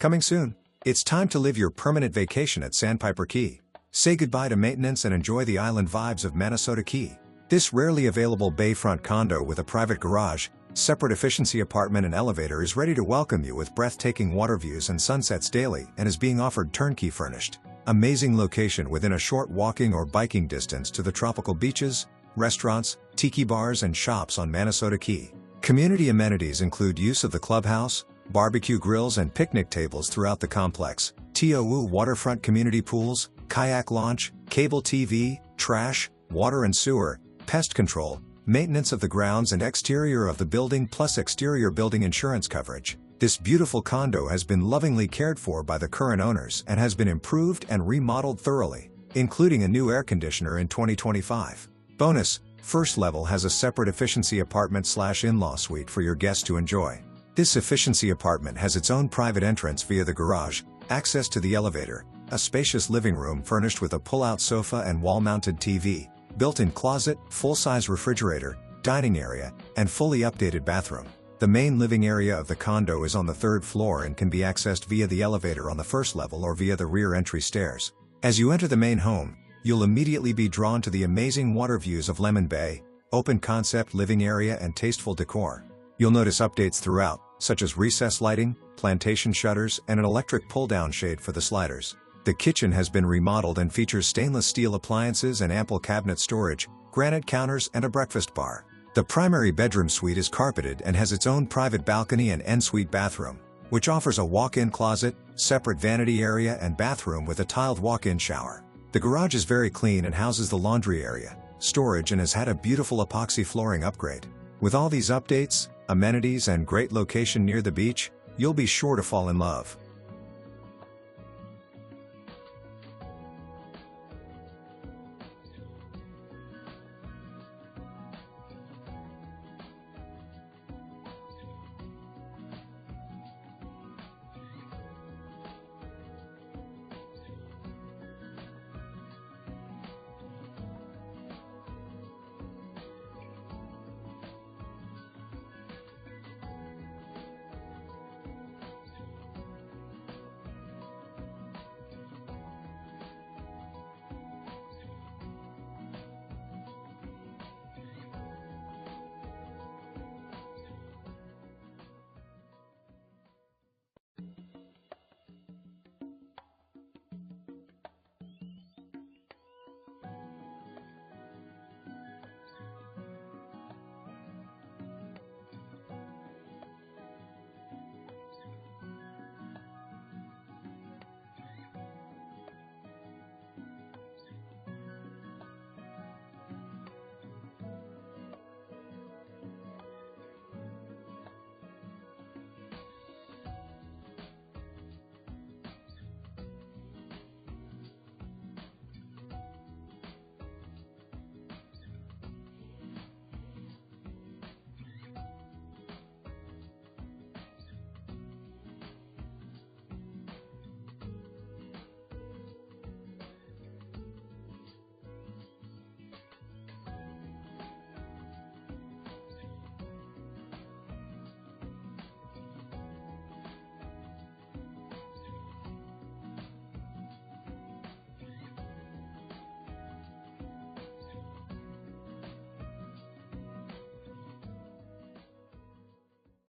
Coming soon. It's time to live your permanent vacation at Sandpiper Key. Say goodbye to maintenance and enjoy the island vibes of Manasota Key. This rarely available bayfront condo with a private garage, separate efficiency apartment and elevator is ready to welcome you with breathtaking water views and sunsets daily and is being offered turnkey furnished. Amazing location within a short walking or biking distance to the tropical beaches, restaurants, tiki bars and shops on Manasota Key. Community amenities include use of the clubhouse, barbecue grills and picnic tables throughout the complex, TOU waterfront community pools, kayak launch, cable TV, trash, water and sewer, pest control, maintenance of the grounds and exterior of the building plus exterior building insurance coverage. This beautiful condo has been lovingly cared for by the current owners and has been improved and remodeled thoroughly, including a new air conditioner in 2025. Bonus, first level has a separate efficiency apartment/in-law suite for your guests to enjoy. This efficiency apartment has its own private entrance via the garage, access to the elevator, a spacious living room furnished with a pull-out sofa and wall-mounted TV, built-in closet, full-size refrigerator, dining area, and fully updated bathroom. The main living area of the condo is on the third floor and can be accessed via the elevator on the first level or via the rear entry stairs. As you enter the main home, you'll immediately be drawn to the amazing water views of Lemon Bay, open concept living area and tasteful decor. You'll notice updates throughout, such as recessed lighting, plantation shutters, and an electric pull-down shade for the sliders. The kitchen has been remodeled and features stainless steel appliances and ample cabinet storage, granite counters, and a breakfast bar. The primary bedroom suite is carpeted and has its own private balcony and ensuite bathroom, which offers a walk-in closet, separate vanity area, and bathroom with a tiled walk-in shower. The garage is very clean and houses the laundry area, storage, and has had a beautiful epoxy flooring upgrade. With all these updates, amenities, and great location near the beach, you'll be sure to fall in love.